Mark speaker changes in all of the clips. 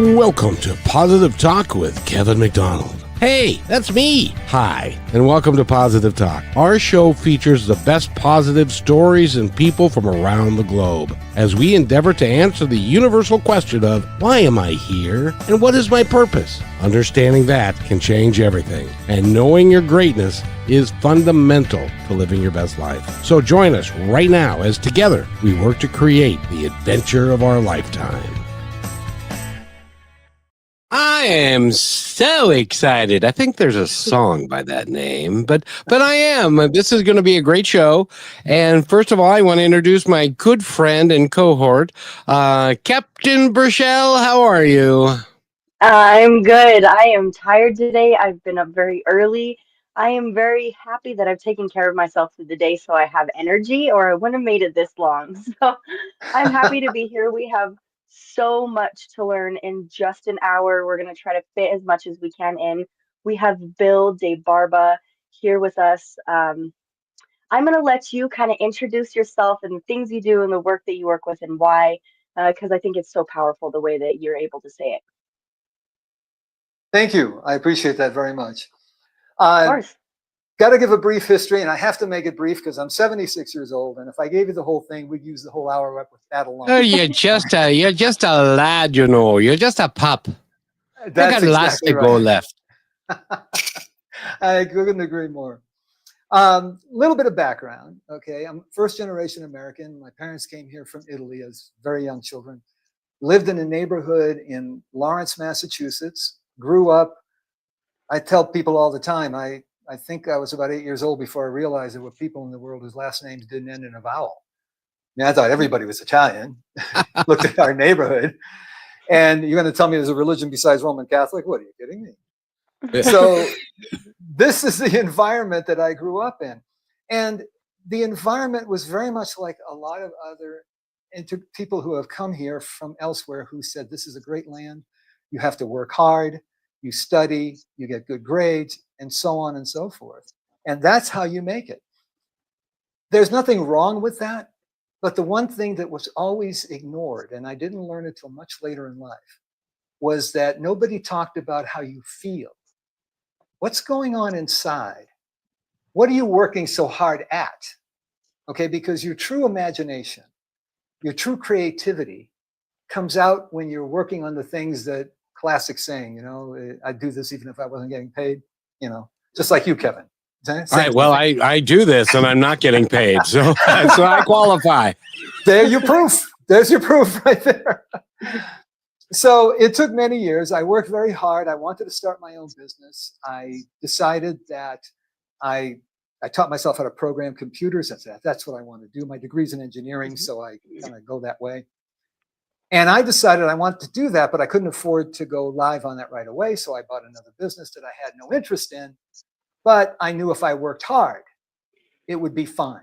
Speaker 1: Welcome to Positive Talk with Kevin McDonald. Hey, that's me. Hi, and welcome to Positive Talk. Our show features the best positive stories and people from around the globe as we endeavor to answer the universal question of why am I here and what is my purpose? Understanding that can change everything, and knowing your greatness is fundamental to living your best life. So join us right now as together we work to create the adventure of our lifetime. I am so excited. I think there's a song by that name, but I am. This is going to be a great show. And first of all, I want to introduce my good friend and cohort, Captain Burchell. How are you?
Speaker 2: I'm good. I am tired today. I've been up very early. I am very happy that I've taken care of myself through the day so I have energy, or I wouldn't have made it this long. So I'm happy to be here. We have so much to learn in just an hour. We're going to try to fit as much as we can in. We have Bill DeBarba here with us. I'm going to let you kind of introduce yourself and the things you do and the work that you work with and why, because I think it's so powerful the way that you're able to say it.
Speaker 3: Thank you. I appreciate that very much.
Speaker 2: Of course.
Speaker 3: Got to give a brief history, and I have to make it brief because I'm 76 years old, and if I gave you the whole thing, we'd use the whole hour up with that alone.
Speaker 1: Oh, you're just a lad, you know. You're just a pup.
Speaker 3: That's
Speaker 1: you got lots
Speaker 3: exactly
Speaker 1: to go
Speaker 3: right.
Speaker 1: left.
Speaker 3: I couldn't agree more. Little bit of background. Okay, I'm first generation American. My parents came here from Italy as very young children. Lived in a neighborhood in Lawrence, Massachusetts. Grew up. I tell people all the time, I think I was about 8 years old before I realized there were people in the world whose last names didn't end in a vowel. I mean, I thought everybody was Italian. Looked at our neighborhood, and you're going to tell me there's a religion besides Roman Catholic? What, are you kidding me? So this is the environment that I grew up in. And the environment was very much like a lot of other people who have come here from elsewhere who said, this is a great land. You have to work hard, you study, you get good grades, and so on and so forth. And that's how you make it. There's nothing wrong with that. But the one thing that was always ignored, and I didn't learn it till much later in life, was that nobody talked about how you feel. What's going on inside? What are you working so hard at? Okay, because your true imagination, your true creativity comes out when you're working on the things that classic saying, you know, I'd do this even if I wasn't getting paid, you know, just like you, Kevin.
Speaker 1: All right, well, I do this and I'm not getting paid, so I qualify.
Speaker 3: There's your proof right there. So it took many years. I worked very hard. I wanted to start my own business. I decided that I taught myself how to program computers. That's what I want to do. My degree's in engineering, so I kind of go that way. And I decided I wanted to do that, but I couldn't afford to go live on that right away. So I bought another business that I had no interest in, but I knew if I worked hard, it would be fine.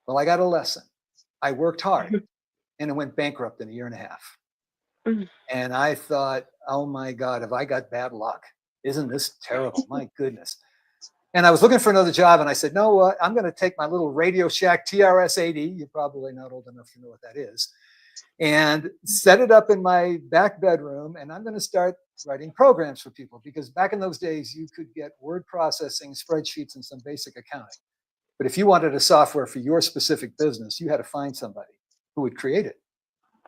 Speaker 3: Well, I got a lesson. I worked hard and it went bankrupt in 1.5 years. And I thought, oh my God, have I got bad luck? Isn't this terrible? My goodness. And I was looking for another job and I said, no, what? I'm going to take my little Radio Shack TRS-80. You're probably not old enough to know what that is. And set it up in my back bedroom. And I'm going to start writing programs for people, because back in those days, you could get word processing, spreadsheets, and some basic accounting. But if you wanted a software for your specific business, you had to find somebody who would create it.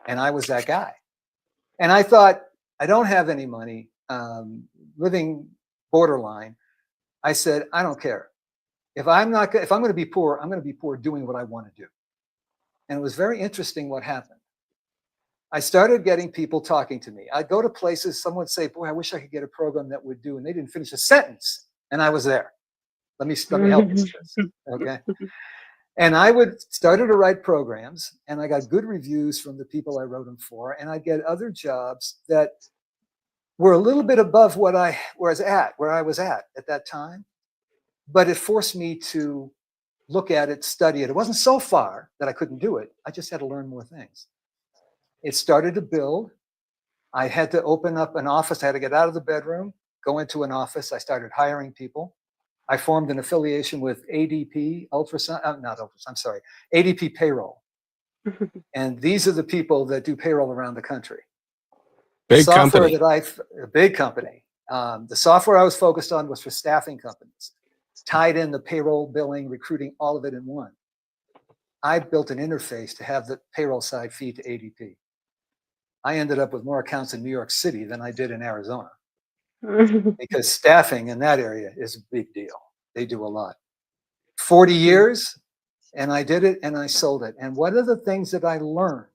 Speaker 3: And I was that guy. And I thought, I don't have any money, living borderline. I said, I don't care. If I'm going to be poor, I'm going to be poor doing what I want to do. And it was very interesting what happened. I started getting people talking to me. I'd go to places, someone would say, boy, I wish I could get a program that would do, and they didn't finish a sentence. And I was there. Let me help you with this, okay? And I started to write programs, and I got good reviews from the people I wrote them for, and I'd get other jobs that were a little bit above where I was at that time. But it forced me to look at it, study it. It wasn't so far that I couldn't do it. I just had to learn more things. It started to build. I had to open up an office. I had to get out of the bedroom, go into an office. I started hiring people. I formed an affiliation with ADP ADP Payroll. And these are the people that do payroll around the country.
Speaker 1: Big
Speaker 3: software
Speaker 1: company.
Speaker 3: a big company. The software I was focused on was for staffing companies, tied in the payroll, billing, recruiting, all of it in one. I built an interface to have the payroll side feed to ADP. I ended up with more accounts in New York City than I did in Arizona, because staffing in that area is a big deal. They do a lot. 40 years, and I did it, and I sold it. And one of the things that I learned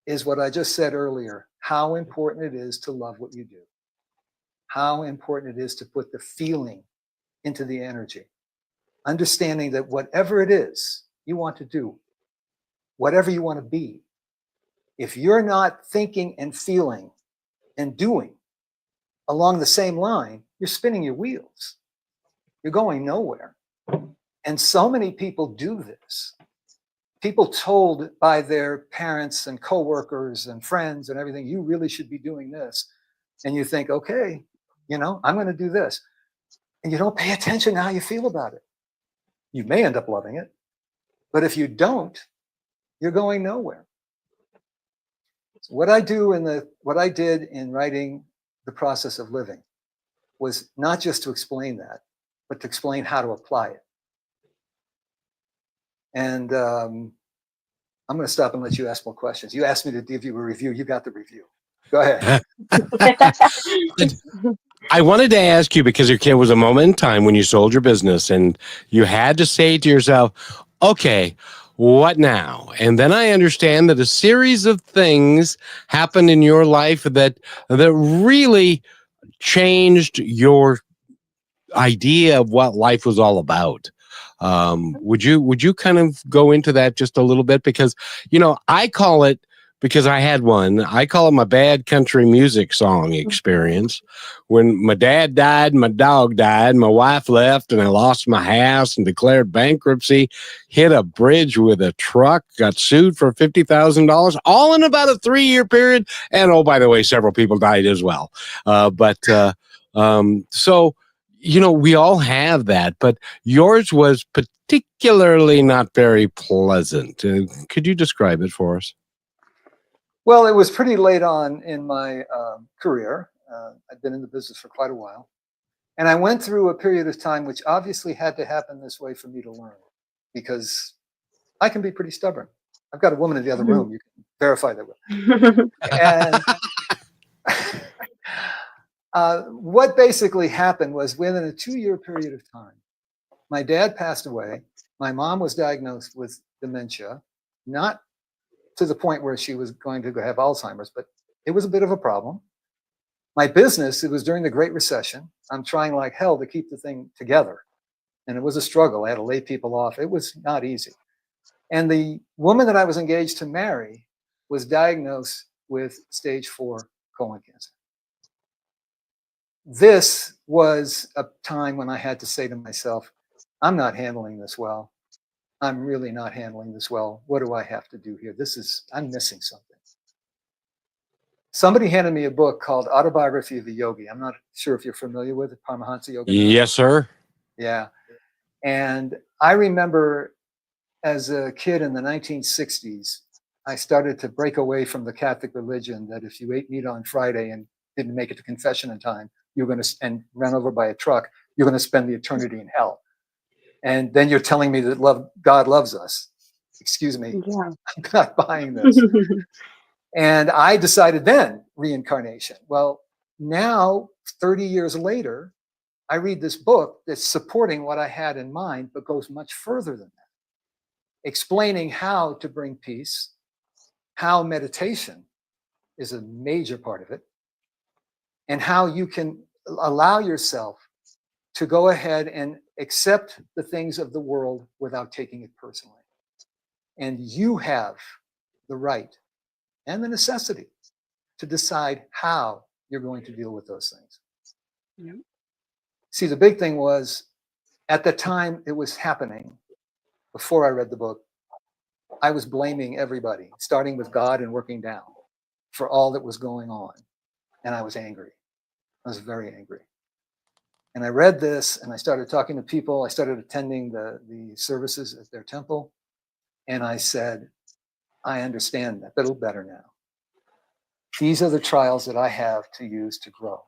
Speaker 3: is what I just said earlier, how important it is to love what you do, how important it is to put the feeling into the energy, understanding that whatever it is you want to do, whatever you want to be, if you're not thinking and feeling and doing along the same line, you're spinning your wheels. You're going nowhere. And so many people do this. People told by their parents and coworkers and friends and everything, you really should be doing this. And you think, okay, I'm going to do this. And you don't pay attention to how you feel about it. You may end up loving it, but if you don't, you're going nowhere. So what I did in writing The Process of Living was not just to explain that, but to explain how to apply it. And I'm going to stop and let you ask more questions. You asked me to give you a review. You got the review. Go ahead.
Speaker 1: I wanted to ask you, because there was a moment in time when you sold your business and you had to say to yourself, okay, what now? And then I understand that a series of things happened in your life that really changed your idea of what life was all about. Would you kind of go into that just a little bit? Because, I call it, because I had one, I call it my bad country music song experience. When my dad died, my dog died, my wife left, and I lost my house and declared bankruptcy, hit a bridge with a truck, got sued for $50,000, all in about a 3-year period. And oh, by the way, several people died as well. So, we all have that, but yours was particularly not very pleasant. Could you describe it for us?
Speaker 3: Well, it was pretty late on in my career. I'd been in the business for quite a while. And I went through a period of time which obviously had to happen this way for me to learn, because I can be pretty stubborn. I've got a woman in the other room. You can verify that with. And what basically happened was, within a 2-year period of time, my dad passed away. My mom was diagnosed with dementia, not to the point where she was going to have Alzheimer's, but it was a bit of a problem. My business, it was during the Great Recession. I'm trying like hell to keep the thing together. And it was a struggle. I had to lay people off. It was not easy. And the woman that I was engaged to marry was diagnosed with stage 4 colon cancer. This was a time when I had to say to myself, I'm not handling this well. I'm really not handling this well. What do I have to do here? I'm missing something. Somebody handed me a book called Autobiography of a Yogi. I'm not sure if you're familiar with it, Paramahansa Yoga.
Speaker 1: Yes, sir.
Speaker 3: Yeah. And I remember as a kid in the 1960s, I started to break away from the Catholic religion, that if you ate meat on Friday and didn't make it to confession in time, you're going to, and ran over by a truck, you're going to spend the eternity in hell. And then you're telling me that God loves us. Excuse me. Yeah. I'm not buying this. And I decided then, reincarnation. Well, now, 30 years later, I read this book that's supporting what I had in mind, but goes much further than that, explaining how to bring peace, how meditation is a major part of it, and how you can allow yourself to go ahead and accept the things of the world without taking it personally. And you have the right and the necessity to decide how you're going to deal with those things. Yeah. See, the big thing was, at the time it was happening, before I read the book, I was blaming everybody, starting with God and working down, for all that was going on. And I was angry. I was very angry. And I read this, and I started talking to people. I started attending the services at their temple. And I said, I understand that a little better now. these are the trials that I have to use to grow.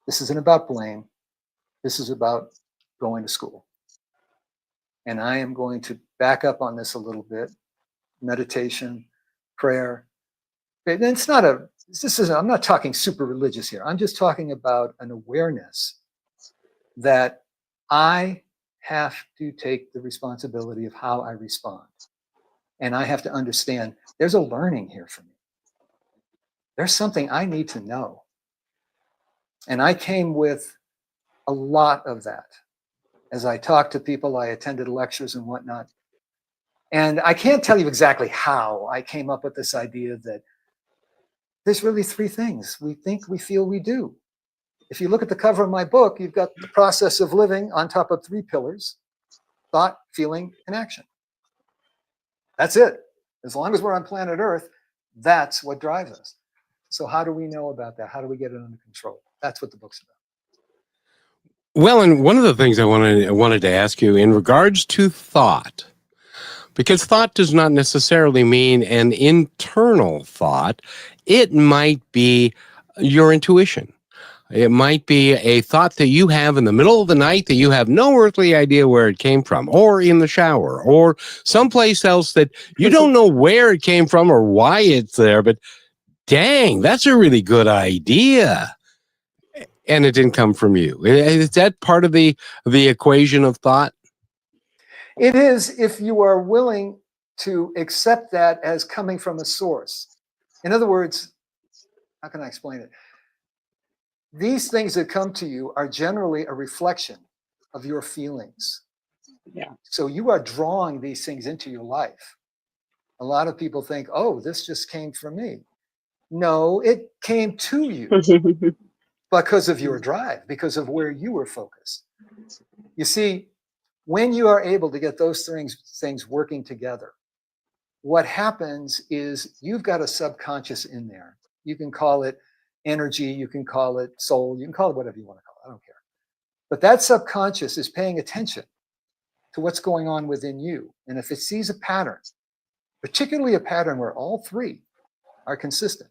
Speaker 3: This isn't about blame. This is about going to school. And I am going to back up on this a little bit. Meditation, prayer. And it's not I'm not talking super religious here. I'm just talking about an awareness that I have to take the responsibility of how I respond. And I have to understand there's a learning here for me. There's something I need to know. And I came with a lot of that. As I talked to people, I attended lectures and whatnot. And I can't tell you exactly how I came up with this idea that there's really three things we think, we feel, we do. If you look at the cover of my book, you've got the process of living on top of three pillars: thought, feeling, and action. That's it. As long as we're on planet Earth, that's what drives us. So how do we know about that? How do we get it under control? That's what the book's about.
Speaker 1: Well, and one of the things I wanted to ask you in regards to thought, because thought does not necessarily mean an internal thought. It might be your intuition. It might be a thought that you have in the middle of the night that you have no earthly idea where it came from, or in the shower, or someplace else that you don't know where it came from or why it's there, but dang, that's a really good idea. And it didn't come from you. Is that part of the equation of thought?
Speaker 3: It is, if you are willing to accept that as coming from a source. In other words, how can I explain it? These things that come to you are generally a reflection of your feelings.
Speaker 2: Yeah.
Speaker 3: So you are drawing these things into your life. A lot of people think, oh, this just came from me. No, it came to you because of your drive, because of where you were focused. You see, when you are able to get those things working together, what happens is you've got a subconscious in there. You can call it energy, you can call it soul, you can call it whatever you want to call it, I don't care. But that subconscious is paying attention to what's going on within you. And if it sees a pattern, particularly a pattern where all three are consistent,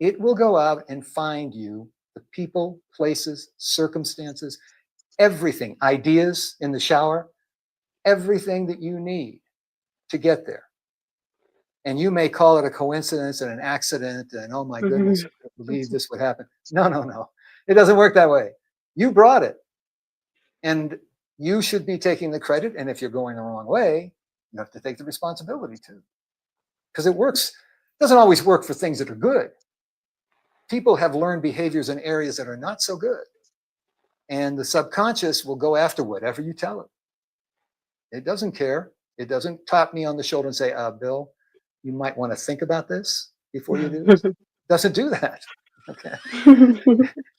Speaker 3: it will go out and find you the people, places, circumstances, everything, ideas in the shower, everything that you need to get there. And you may call it a coincidence and an accident and, oh my goodness, I can't believe this would happen. No. It doesn't work that way. You brought it. And you should be taking the credit. And if you're going the wrong way, you have to take the responsibility too. Because it works. It doesn't always work for things that are good. People have learned behaviors in areas that are not so good. And the subconscious will go after whatever you tell it. It doesn't care. It doesn't tap me on the shoulder and say, Bill, you might want to think about this before you do this. It doesn't do that. Okay.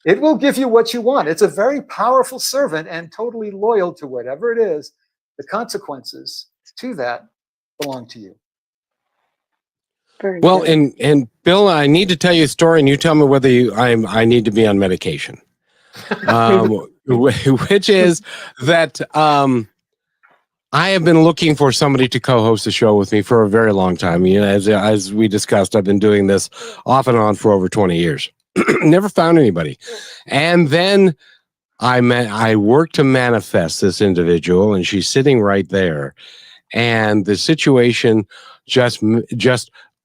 Speaker 3: It will give you what you want. It's a very powerful servant and totally loyal to whatever it is. The consequences to that belong to you.
Speaker 1: Well, and Bill, I need to tell you a story, and you tell me whether I need to be on medication, which is that I have been looking for somebody to co-host the show with me for a very long time. You know, as we discussed, I've been doing this off and on for over 20 years. Never found anybody, and then I worked to manifest this individual, and she's sitting right there, and the situation just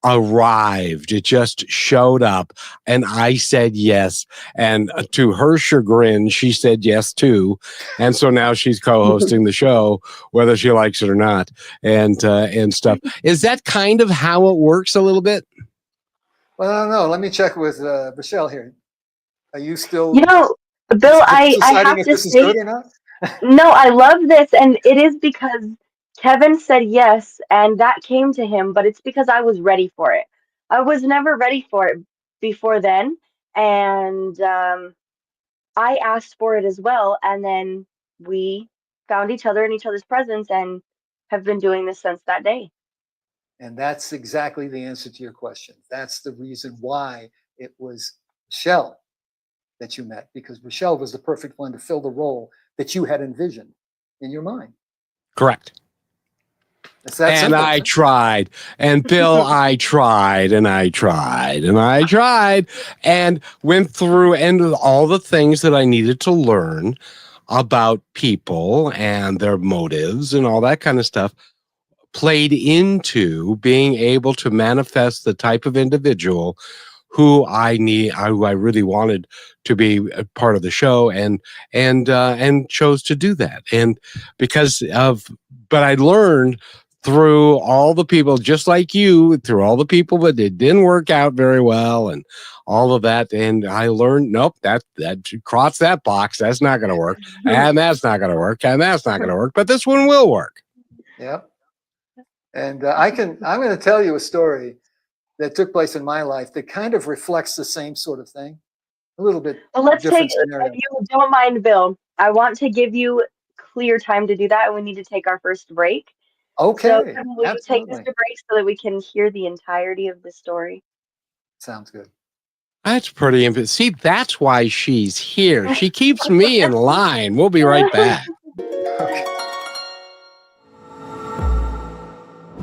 Speaker 1: arrived. It just showed up, and I said yes, and to her chagrin, she said yes too, and so now she's co-hosting the show, whether she likes it or not, and stuff. Is that kind of how it works a little bit?
Speaker 3: Well, I don't know. Let me check with Michelle here. Are you still?
Speaker 2: Bill, I have to
Speaker 3: say, good or not?
Speaker 2: No, I love this, and it is because Kevin said yes, and that came to him, but it's because I was ready for it. I was never ready for it before then, and I asked for it as well, and then we found each other in each other's presence and have been doing this since that day.
Speaker 3: And that's exactly the answer to your question. That's the reason why it was Michelle that you met, because Michelle was the perfect one to fill the role that you had envisioned in your mind.
Speaker 1: Correct.
Speaker 3: It's that
Speaker 1: And
Speaker 3: simple.
Speaker 1: I tried. And Bill, I tried and I tried and I tried and went through and all the things that I needed to learn about people and their motives and all that kind of stuff played into being able to manifest the type of individual who who I really wanted to be a part of the show, and chose to do that. And because of, but I learned through all the people, just like you, through all the people, but it didn't work out very well, and all of that. And I learned, nope, that cross that box. That's not going to work, and that's not going to work, and that's not going to work. But this one will work.
Speaker 3: Yep. And I'm going to tell you a story that took place in my life that kind of reflects the same sort of thing. A little bit
Speaker 2: Well, let's
Speaker 3: different
Speaker 2: take,
Speaker 3: scenario.
Speaker 2: if you don't mind, Bill, I want to give you clear time to do that, and we need to take our first break. So
Speaker 3: Okay,
Speaker 2: will you take this
Speaker 3: absolutely.
Speaker 2: to break so that we can hear the entirety of the story?
Speaker 3: Sounds good.
Speaker 1: That's pretty important. See, that's why she's here. She keeps me in line. We'll be right back.
Speaker 3: Okay.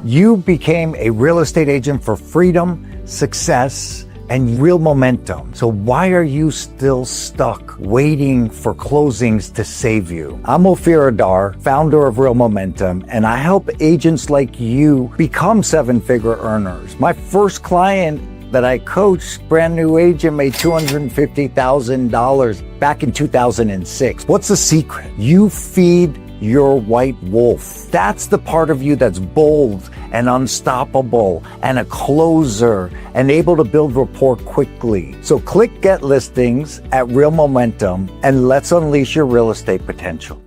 Speaker 4: You became a real estate agent for freedom, success, and real momentum. So why are you still stuck waiting for closings to save you? I'm Ophir Adar, founder of Real Momentum, and I help agents like you become seven-figure earners. My first client that I coached, brand new agent, made $250,000 back in 2006. What's the secret? You feed your white wolf. That's the part of you that's bold and unstoppable and a closer and able to build rapport quickly. So click Get Listings at Real Momentum and let's unleash your real estate potential.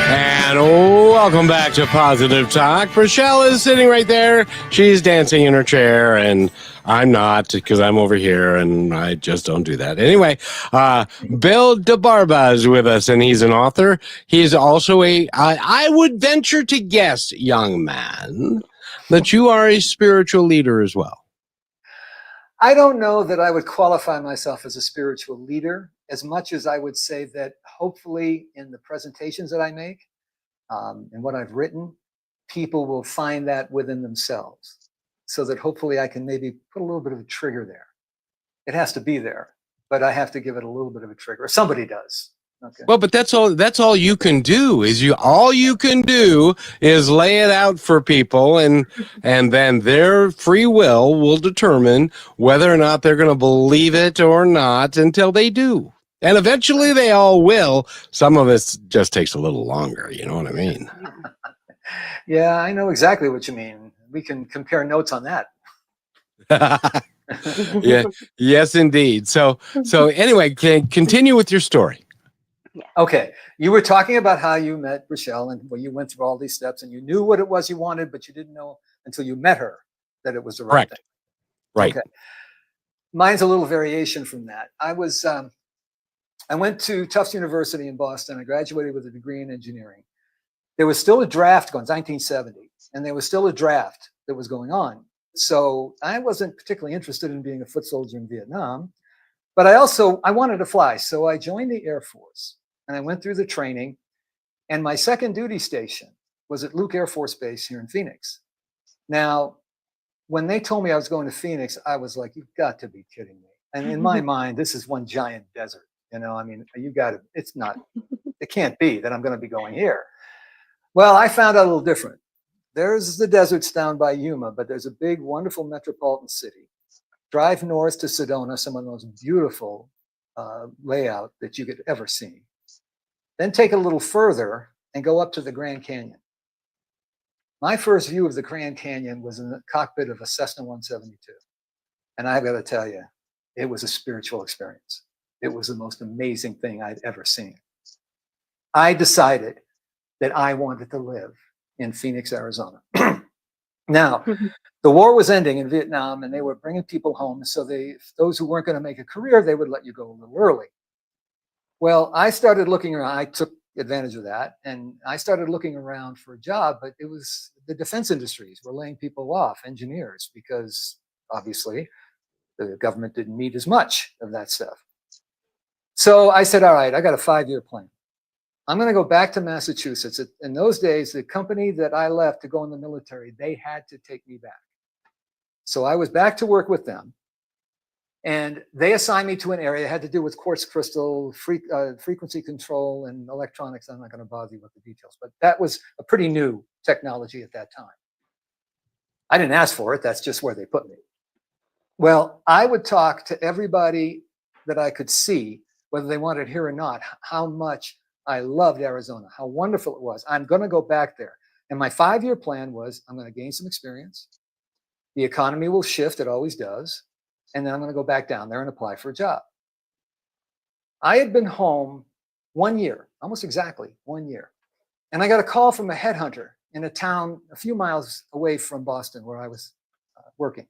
Speaker 1: And welcome back to Positive Talk. Rochelle is sitting right there. She's dancing in her chair, and I'm not, because I'm over here, and I just don't do that. Anyway, Bill DeBarba is with us, and he's an author. He's also I would venture to guess, young man, that you are a spiritual leader as well.
Speaker 3: I don't know that I would qualify myself as a spiritual leader as much as I would say that hopefully in the presentations that I make and what I've written, people will find that within themselves, so that hopefully I can maybe put a little bit of a trigger there. It has to be there, but I have to give it a little bit of a trigger. Somebody does. Okay.
Speaker 1: Well, but that's all you can do all you can do is lay it out for people, and then their free will determine whether or not they're going to believe it or not until they do. And eventually they all will. Some of it just takes a little longer, you know what I mean?
Speaker 3: Yeah, I know exactly what you mean. We can compare notes on that.
Speaker 1: Yeah, yes indeed. So anyway, continue with your story.
Speaker 3: Okay, you were talking about how you met Rochelle and you went through all these steps and you knew what it was you wanted, but you didn't know until you met her that it was the right
Speaker 1: Correct.
Speaker 3: thing.
Speaker 1: Right.
Speaker 3: Okay. Mine's a little variation from that. I went to Tufts University in Boston. I graduated with a degree in engineering. There was still a draft going, 1970, and there was still a draft that was going on. So I wasn't particularly interested in being a foot soldier in Vietnam, but I wanted to fly. So I joined the Air Force. And I went through the training, and my second duty station was at Luke Air Force Base here in Phoenix. Now, when they told me I was going to Phoenix, I was like, you've got to be kidding me. And in my mind, this is one giant desert. You know, I mean, it can't be that I'm going to be going here. Well, I found out a little different. There's the deserts down by Yuma, but there's a big, wonderful metropolitan city. Drive north to Sedona, some of the most beautiful layout that you could ever see. Then take a little further and go up to the Grand Canyon. My first view of the Grand Canyon was in the cockpit of a Cessna 172. And I've got to tell you, it was a spiritual experience. It was the most amazing thing I'd ever seen. I decided that I wanted to live in Phoenix, Arizona. Now, the war was ending in Vietnam and they were bringing people home. So those who weren't going to make a career, they would let you go a little early. Well, I started looking around. I took advantage of that, and I started looking around for a job, but it was the defense industries were laying people off, engineers, because obviously the government didn't need as much of that stuff. So I said, all right, I got a 5-year plan. I'm going to go back to Massachusetts. In those days, the company that I left to go in the military, they had to take me back. So I was back to work with them. And they assigned me to an area that had to do with quartz crystal, frequency control, and electronics. I'm not going to bother you with the details, but that was a pretty new technology at that time. I didn't ask for it. That's just where they put me. Well, I would talk to everybody that I could see, whether they wanted to hear or not, how much I loved Arizona, how wonderful it was. I'm going to go back there. And my 5-year plan was I'm going to gain some experience. The economy will shift. It always does. And then I'm going to go back down there and apply for a job. I had been home 1 year, almost exactly 1 year. And I got a call from a headhunter in a town a few miles away from Boston where I was working.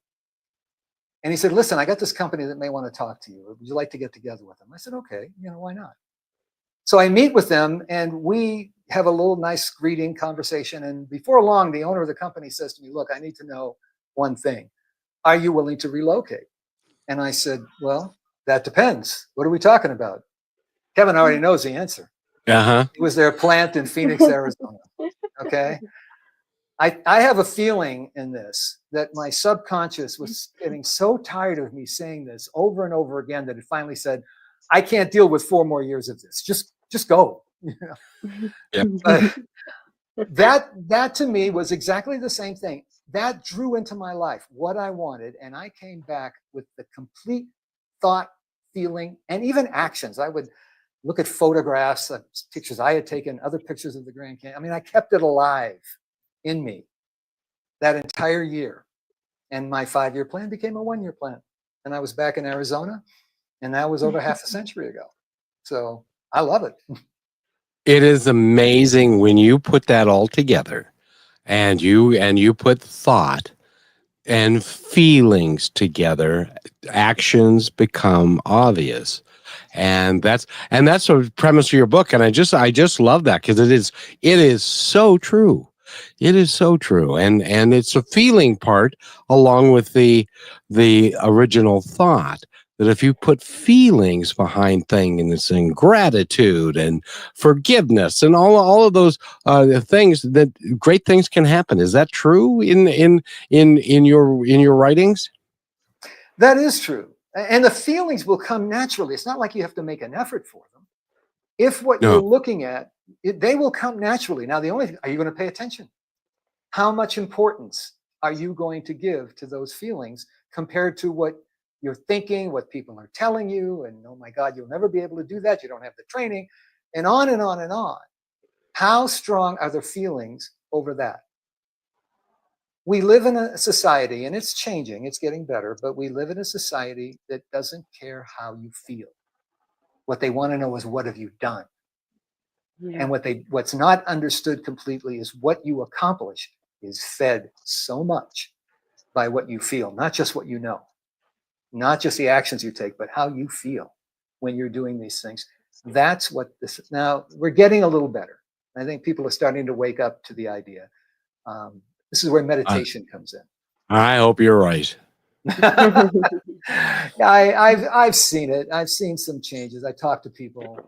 Speaker 3: And he said, listen, I got this company that may want to talk to you. Would you like to get together with them? I said, okay, why not? So I meet with them and we have a little nice greeting conversation. And before long, the owner of the company says to me, look, I need to know one thing. Are you willing to relocate? And I said, well, that depends. What are we talking about? Kevin already knows the answer.
Speaker 1: Uh-huh.
Speaker 3: It was their plant in Phoenix, Arizona. Okay. I have a feeling in this that my subconscious was getting so tired of me saying this over and over again that it finally said, I can't deal with 4 more years of this. Just go. Yep. That to me was exactly the same thing. That drew into my life what I wanted, and I came back with the complete thought, feeling, and even actions. I would look at photographs, pictures I had taken, other pictures of the Grand Canyon. I mean, I kept it alive in me that entire year. And my 5-year plan became a 1-year plan. And I was back in Arizona, and that was over half a century ago. So I love it.
Speaker 1: It is amazing when you put that all together. And you put thought and feelings together, actions become obvious. And that's the premise of your book. And I just love that because it is so true. It is so true. And it's a feeling part along with the original thought. That if you put feelings behind things and gratitude and forgiveness and all of those things, that great things can happen. Is that true in your writings?
Speaker 3: That is true, and the feelings will come naturally. It's not like you have to make an effort for them. If what you're looking at, they will come naturally. Now, the only thing, are you going to pay attention? How much importance are you going to give to those feelings compared to what you're thinking, what people are telling you, and oh my God, you'll never be able to do that. You don't have the training, and on and on and on. How strong are the feelings over that? We live in a society, and it's changing, it's getting better, but we live in a society that doesn't care how you feel. What they want to know is, what have you done? Yeah. And what's not understood completely is what you accomplish is fed so much by what you feel, not just what you know. Not just the actions you take, but how you feel when you're doing these things. That's what this is. Now, we're getting a little better. I think people are starting to wake up to the idea. This is where meditation comes in.
Speaker 1: I hope you're right.
Speaker 3: I've seen it. I've seen some changes. I talk to people.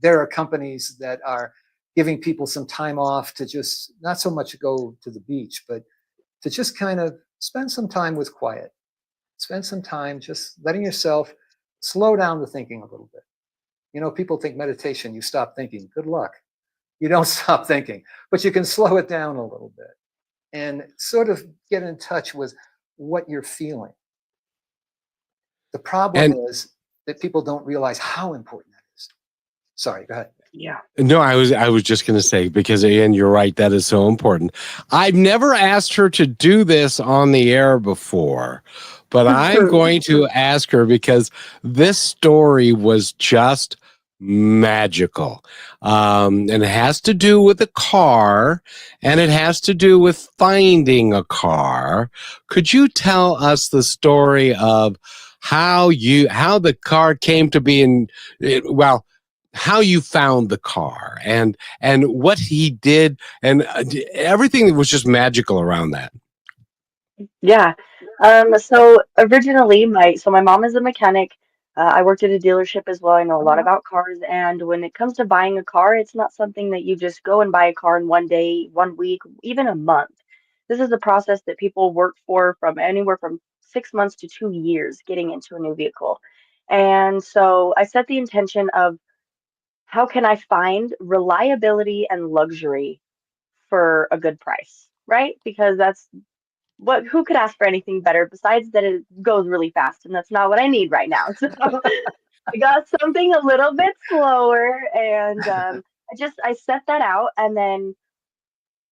Speaker 3: There are companies that are giving people some time off to just not so much go to the beach, but to just kind of spend some time with quiet. Spend some time just letting yourself slow down the thinking a little bit. People think meditation, you stop thinking. Good luck. You don't stop thinking, but you can slow it down a little bit and sort of get in touch with what you're feeling. The problem is that people don't realize how important that is. Sorry, go ahead.
Speaker 2: Yeah.
Speaker 1: No, I was just going to say, because again, you're right. That is so important. I've never asked her to do this on the air before, but I'm going to ask her because this story was just magical. And it has to do with a car, and it has to do with finding a car. Could you tell us the story of how the car came to be how you found the car and what he did and everything that was just magical around that?
Speaker 2: Yeah. So originally my mom is a mechanic. I worked at a dealership as well. I know a lot
Speaker 3: wow.
Speaker 2: about cars. And when it comes to buying a car, it's not something that you just go and buy a car in one day, 1 week, even a month. This is a process that people work for from anywhere from 6 months to 2 years getting into a new vehicle. And so I set the intention of how can I find reliability and luxury for a good price, right? Because that's what who could ask for anything better besides that it goes really fast, and that's not what I need right now. So I got something a little bit slower, and I set that out, and then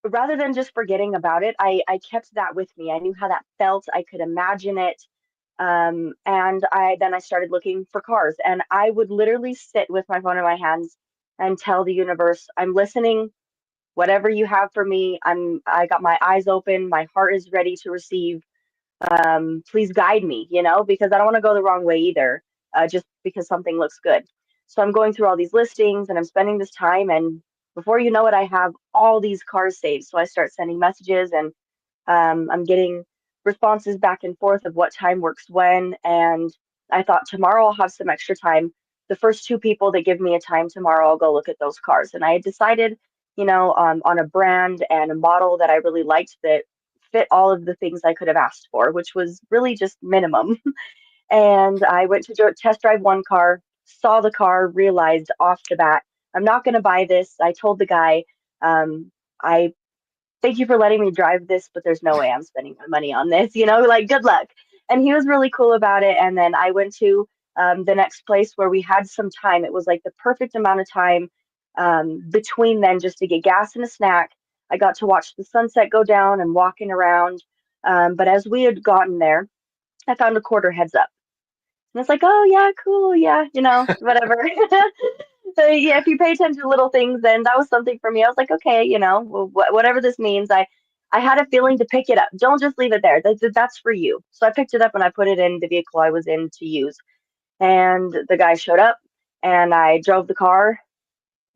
Speaker 2: rather than just forgetting about it, I kept that with me. I knew how that felt. I could imagine it. And I started looking for cars, and I would literally sit with my phone in my hands and tell the universe, I'm listening. Whatever you have for me, I got my eyes open, my heart is ready to receive. Please guide me, because I don't want to go the wrong way either, just because something looks good. So I'm going through all these listings and I'm spending this time, and before you know it, I have all these cars saved. So I start sending messages, and I'm getting responses back and forth of what time works when. And I thought tomorrow I'll have some extra time. The first two people that give me a time tomorrow, I'll go look at those cars. And I had decided, on a brand and a model that I really liked that fit all of the things I could have asked for, which was really just minimum. And I went to test drive one car, saw the car, realized off the bat, I'm not going to buy this. I told the guy, I thank you for letting me drive this, but there's no way I'm spending my money on this, like good luck. And he was really cool about it. And then I went to the next place where we had some time. It was like the perfect amount of time between then just to get gas and a snack. I got to watch the sunset go down and walking around. But as we had gotten there, I found a quarter heads up. And it's like, oh yeah, cool, yeah, whatever. So yeah, if you pay attention to little things, then that was something for me. I was like, okay, whatever this means. I had a feeling to pick it up. Don't just leave it there. That's for you. So I picked it up and I put it in the vehicle I was in to use. And the guy showed up, and I drove the car.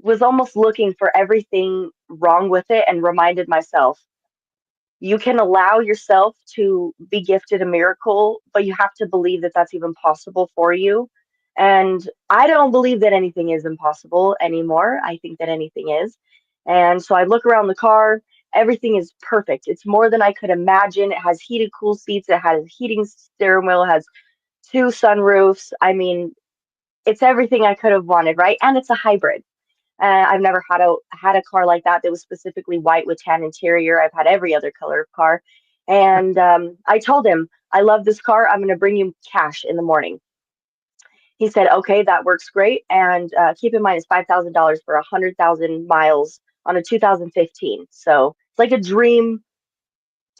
Speaker 2: Was almost looking for everything wrong with it, and reminded myself, you can allow yourself to be gifted a miracle, but you have to believe that that's even possible for you. And I don't believe that anything is impossible anymore. I think that anything is. And so I look around the car, everything is perfect. It's more than I could imagine. It has heated, cool seats, it has heating steering wheel, it has two sunroofs. I mean, it's everything I could have wanted, right? And it's a hybrid. I've never had a car like that was specifically white with tan interior. I've had every other color of car. And I told him, I love this car. I'm going to bring you cash in the morning. He said, okay, that works great. And keep in mind, it's $5,000 for 100,000 miles on a 2015. So it's like a dream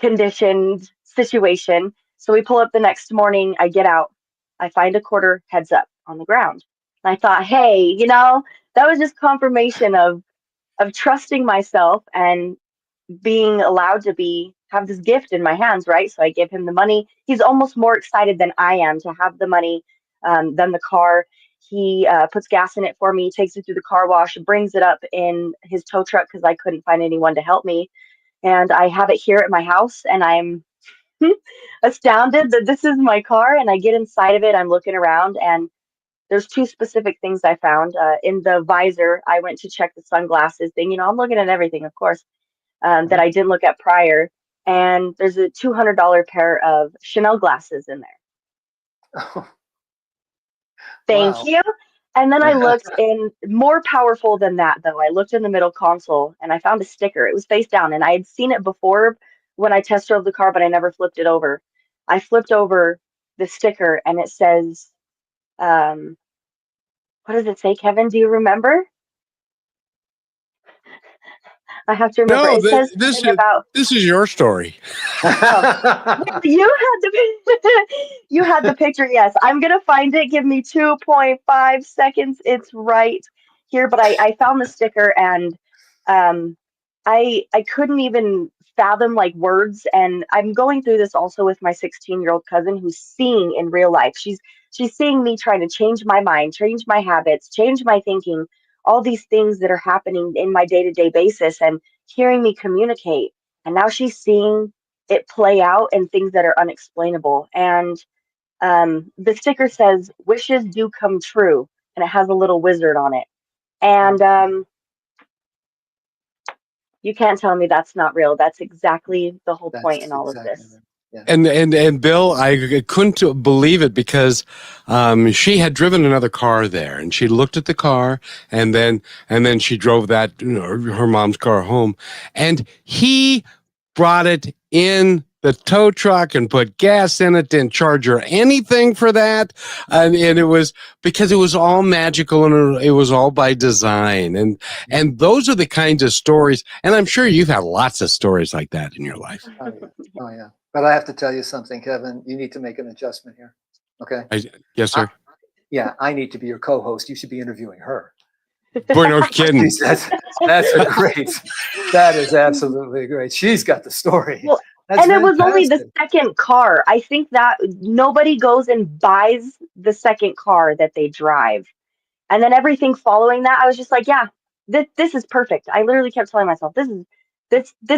Speaker 2: conditioned situation. So we pull up the next morning. I get out. I find a quarter heads up on the ground. And I thought, hey, that was just confirmation of trusting myself and being allowed to have this gift in my hands, right? So I give him the money. He's almost more excited than I am to have the money than the car. He puts gas in it for me, takes it through the car wash, brings it up in his tow truck because I couldn't find anyone to help me. And I have it here at my house, and I'm astounded that this is my car. And I get inside of it, I'm looking around, and there's two specific things I found. In the visor, I went to check the sunglasses thing. I'm looking at everything, of course, that I didn't look at prior. And there's a $200 pair of Chanel glasses in there.
Speaker 3: Oh,
Speaker 2: Thank
Speaker 3: wow.
Speaker 2: you. And then I looked in, more powerful than that, though. I looked in the middle console and I found a sticker. It was face down, and I had seen it before when I test drove the car, but I never flipped it over. I flipped over the sticker, and it says, what does it say, Kevin? Do you remember? I have to remember.
Speaker 1: No,
Speaker 2: It says
Speaker 1: this
Speaker 2: something about,
Speaker 1: this is your story.
Speaker 2: oh, you had the you had the picture. Yes, I'm gonna find it. Give me 2.5 seconds. It's right here. But I found the sticker, and um, I couldn't even fathom like words. And I'm going through this also with my 16-year-old cousin who's seeing in real life. She's seeing me trying to change my mind, change my habits, change my thinking, all these things that are happening in my day-to-day basis, and hearing me communicate. And now she's seeing it play out in things that are unexplainable. And The sticker says "Wishes do come true," and it has a little wizard on it. And you can't tell me that's not real. That's exactly the whole point in
Speaker 3: That's
Speaker 2: all of
Speaker 3: exactly
Speaker 2: this.
Speaker 3: right. Yeah.
Speaker 1: And Bill, I couldn't believe it because she had driven another car there, and she looked at the car, and then she drove that, her mom's car home, and he brought it in the tow truck and put gas in it, didn't charge her anything for that, and it was because it was all magical and it was all by design, and those are the kinds of stories, and I'm sure you've had lots of stories like that in your life.
Speaker 3: Oh yeah. Oh yeah. But I have to tell you something, Kevin. You need to make an adjustment here. Okay.
Speaker 1: Yes, sir.
Speaker 3: I need to be your co-host. You should be interviewing her.
Speaker 1: Boy, no kidding.
Speaker 3: Geez, that's a great. That is absolutely great. She's got the story.
Speaker 2: Well,
Speaker 3: That's
Speaker 2: and it was only the
Speaker 3: fantastic.
Speaker 2: second car. I think that nobody goes and buys the second car that they drive. And then everything following that, I was just like, yeah, this is perfect. I literally kept telling myself, this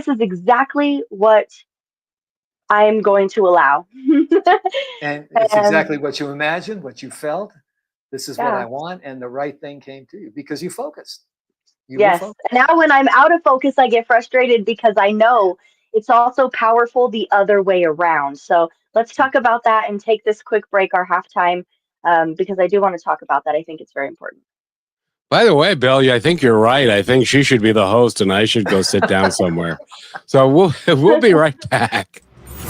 Speaker 2: is exactly what I am going to allow.
Speaker 3: And it's
Speaker 2: And
Speaker 3: exactly what you imagined, what you felt. This is what I
Speaker 2: yeah,
Speaker 3: want, and the right thing came to you because you focused. You were
Speaker 2: yes.
Speaker 3: focused.
Speaker 2: And now when I'm out of focus, I get frustrated because I know it's also powerful the other way around. So let's talk about that and take this quick break, our halftime, because I do want to talk about that. I think it's very important.
Speaker 1: By the way, Bill, I think you're right. I think she should be the host, and I should go sit down somewhere. So we'll be right back.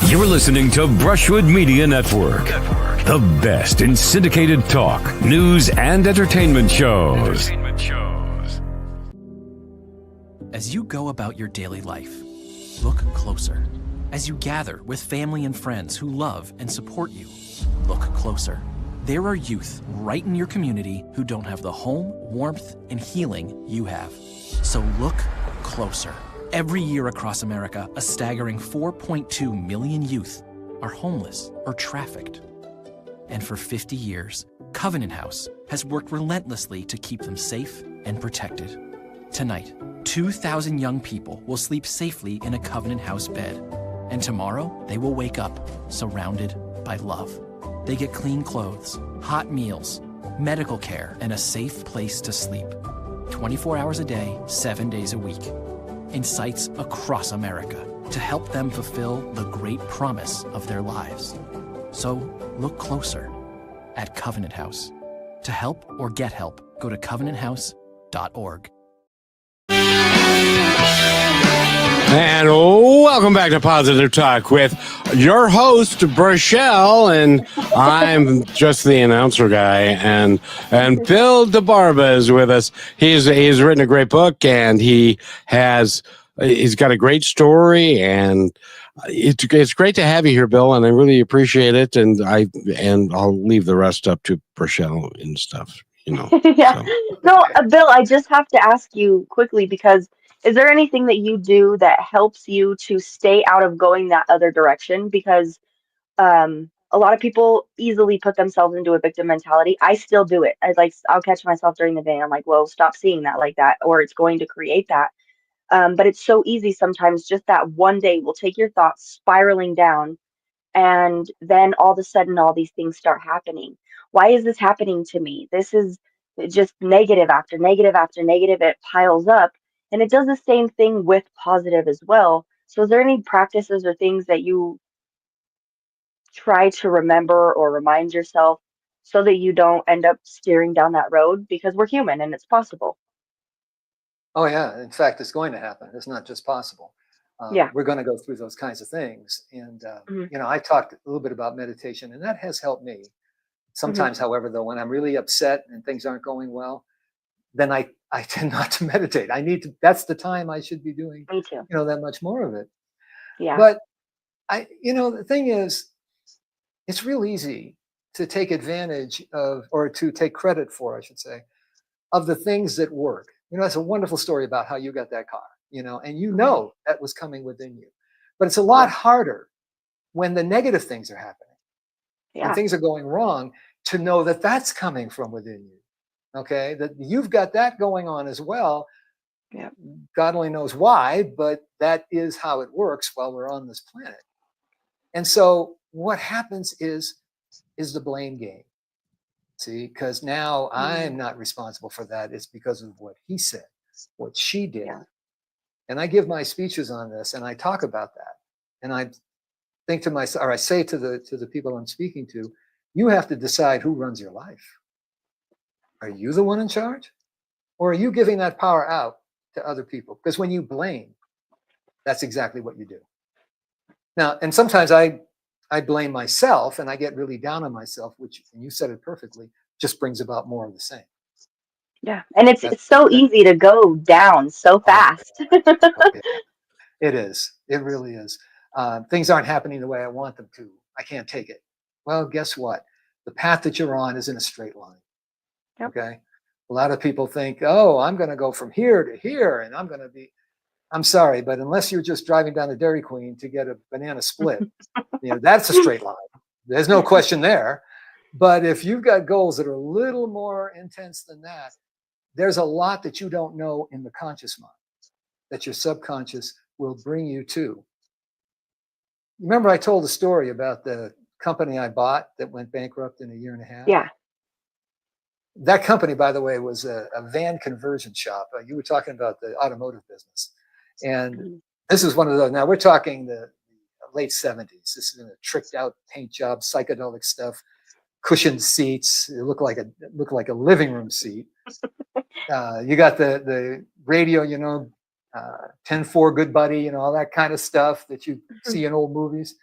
Speaker 5: You're listening to Brushwood Media Network, the best in syndicated talk, news, and entertainment shows.
Speaker 6: As you go about your daily life, look closer. As you gather with family and friends who love and support you, look closer. There are youth right in your community who don't have the home, warmth, and healing you have. So look closer. Every year across America, a staggering 4.2 million youth are homeless or trafficked. And for 50 years, Covenant House has worked relentlessly to keep them safe and protected. Tonight, 2,000 young people will sleep safely in a Covenant House bed. And tomorrow, they will wake up surrounded by love. They get clean clothes, hot meals, medical care, and a safe place to sleep. 24 hours a day, 7 days a week. In sites across America to help them fulfill the great promise of their lives. So look closer at Covenant House. To help or get help, go to covenanthouse.org.
Speaker 1: And welcome back to Positive Talk with your host, Brachelle, and I'm just the announcer guy, and Bill DeBarba is with us. He's written a great book, and he's got a great story, and it's great to have you here, Bill, and I really appreciate it, and I'll leave the rest up to Brachelle and stuff,
Speaker 2: Yeah.
Speaker 1: So.
Speaker 2: No, Bill, I just have to ask you quickly because is there anything that you do that helps you to stay out of going that other direction? Because a lot of people easily put themselves into a victim mentality. I still do it. I'll catch myself during the day. I'm like, well, stop seeing that like that, or it's going to create that. But it's so easy sometimes. Just that one day will take your thoughts spiraling down, and then all of a sudden, all these things start happening. Why is this happening to me? This is just negative after negative after negative. It piles up, and it does the same thing with positive as well. So, is there any practices or things that you try to remember or remind yourself so that you don't end up steering down that road? Because we're human and it's possible.
Speaker 3: Oh yeah. In fact, it's going to happen. It's not just possible.
Speaker 2: Yeah.
Speaker 3: We're going to go through those kinds of things. And,
Speaker 2: Mhm.
Speaker 3: I talked a little bit about meditation, and that has helped me.
Speaker 2: Mhm.
Speaker 3: Sometimes, however, though, when I'm really upset and things aren't going well, then I tend not to meditate. That's the time I should be doing,
Speaker 2: Me too.
Speaker 3: that much more of it.
Speaker 2: Yeah.
Speaker 3: But the thing is, it's real easy to take advantage of, or to take credit for, I should say, of the things that work. That's a wonderful story about how you got that car, and that was coming within you. But it's a lot harder when the negative things are happening, when
Speaker 2: Yeah.
Speaker 3: things are going wrong, to know that that's coming from within you. Okay, that you've got that going on as well.
Speaker 2: Yeah.
Speaker 3: God only knows why, but that is how it works while we're on this planet. And so what happens is is the blame game. See, because now I'm not responsible for that. It's because of what he said, what she did.
Speaker 2: Yeah.
Speaker 3: And I give my speeches on this and I talk about that. And I think to myself, or I say to the people I'm speaking to, you have to decide who runs your life. Are you the one in charge? Or are you giving that power out to other people? Because when you blame, that's exactly what you do. Now, and sometimes I blame myself and I get really down on myself, which, and you said it perfectly, just brings about more of the same.
Speaker 2: Yeah. And it's so easy to go down so fast.
Speaker 3: It is. It really is. Things aren't happening the way I want them to. I can't take it. Well, guess what? The path that you're on is in a straight line.
Speaker 2: Yep.
Speaker 3: Okay. A lot of people think, oh, I'm going to go from here to here and I'm sorry, but unless you're just driving down to Dairy Queen to get a banana split, that's a straight line. There's no question there. But if you've got goals that are a little more intense than that, there's a lot that you don't know in the conscious mind that your subconscious will bring you to. Remember, I told a story about the company I bought that went bankrupt in a year and a half?
Speaker 2: Yeah.
Speaker 3: That company, by the way, was a van conversion shop. You were talking about the automotive business. And this is one of those. Now, we're talking the late 70s. This is a tricked out paint job, psychedelic stuff, cushioned seats. It looked like a living room seat. You got the radio, 10-4 Good Buddy, all that kind of stuff that you see in old movies.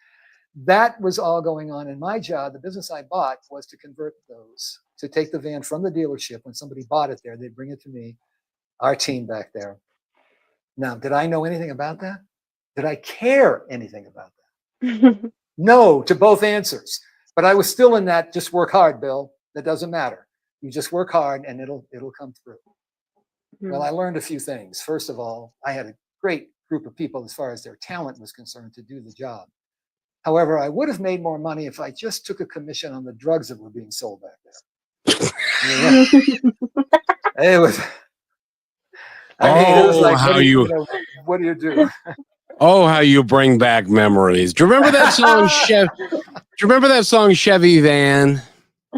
Speaker 3: That was all going on. And my job, the business I bought, was to convert those, to take the van from the dealership. When somebody bought it there, they'd bring it to me, our team back there. Now, did I know anything about that? Did I care anything about that? No, to both answers. But I was still in that, just work hard, Bill. That doesn't matter. You just work hard and it'll come through. Well, I learned a few things. First of all, I had a great group of people as far as their talent was concerned to do the job. However, I would have made more money if I just took a commission on the drugs that were being sold back there. It was. It was like, what do you do?
Speaker 1: Oh, how you bring back memories. Do you remember that song, Do you remember that song, Chevy Van?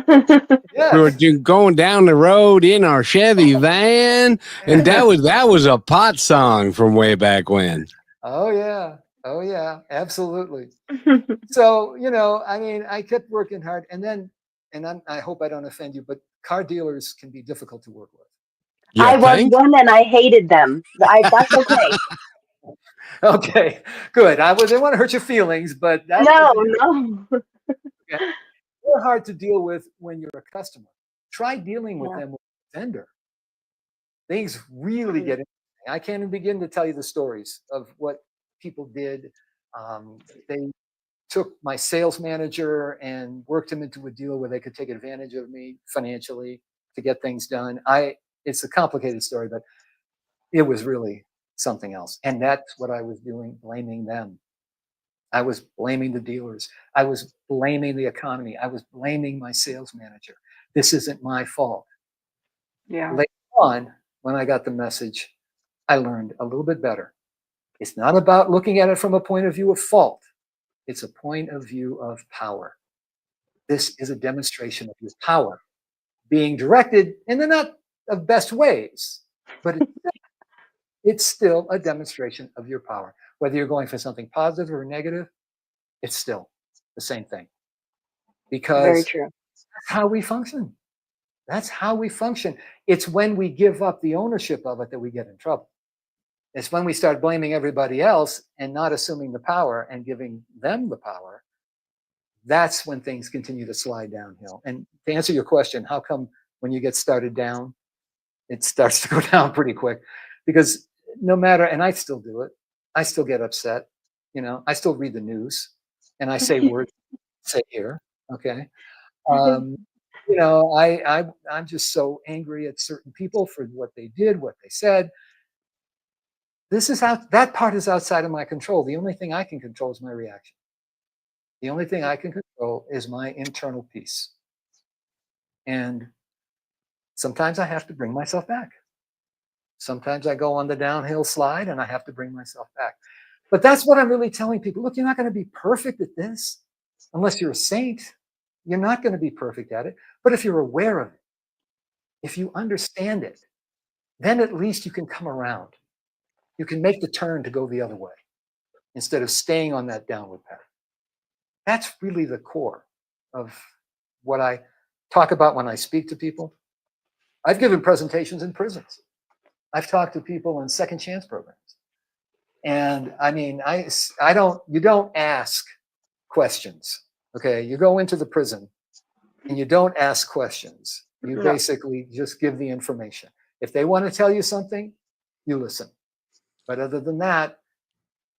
Speaker 3: Yes.
Speaker 1: We were going down the road in our Chevy van, and that was a pot song from way back when.
Speaker 3: Oh yeah, absolutely. So I kept working hard, and I hope I don't offend you, but car dealers can be difficult to work with.
Speaker 2: I was one and I hated them. That's okay.
Speaker 3: Okay, good. I didn't want to hurt your feelings, but
Speaker 2: No.
Speaker 3: Okay. They're hard to deal with when you're a customer. Try dealing with them with a vendor. Things really get interesting. I can't even begin to tell you the stories of what people did. They took my sales manager and worked him into a deal where they could take advantage of me financially to get things done. It's a complicated story, but it was really something else. And that's what I was doing, blaming them. I was blaming the dealers. I was blaming the economy. I was blaming my sales manager. This isn't my fault.
Speaker 2: Yeah.
Speaker 3: Later on, when I got the message, I learned a little bit better. It's not about looking at it from a point of view of fault. It's a point of view of power. This is a demonstration of your power being directed in the not of best ways, but it's still a demonstration of your power. Whether you're going for something positive or negative, it's still the same thing. Because
Speaker 2: very true.
Speaker 3: That's how we function. That's how we function. It's when we give up the ownership of it that we get in trouble. It's when we start blaming everybody else and not assuming the power and giving them the power. That's when things continue to slide downhill. And to answer your question, how come when you get started down, it starts to go down pretty quick? Because no matter, and I still do it, I still get upset. I still read the news and I say words, say here. Okay. I'm just so angry at certain people for what they did, what they said. That part is outside of my control. The only thing I can control is my reaction. The only thing I can control is my internal peace. And sometimes I have to bring myself back. Sometimes I go on the downhill slide and I have to bring myself back. But that's what I'm really telling people. Look, you're not going to be perfect at this unless you're a saint. You're not going to be perfect at it. But if you're aware of it, if you understand it, then at least you can come around. You can make the turn to go the other way instead of staying on that downward path. That's really the core of what I talk about when I speak to people. I've given presentations in prisons. I've talked to people in second chance programs. And I mean, you don't ask questions. Okay. You go into the prison and you don't ask questions. You basically just give the information. If they want to tell you something, you listen. But other than that,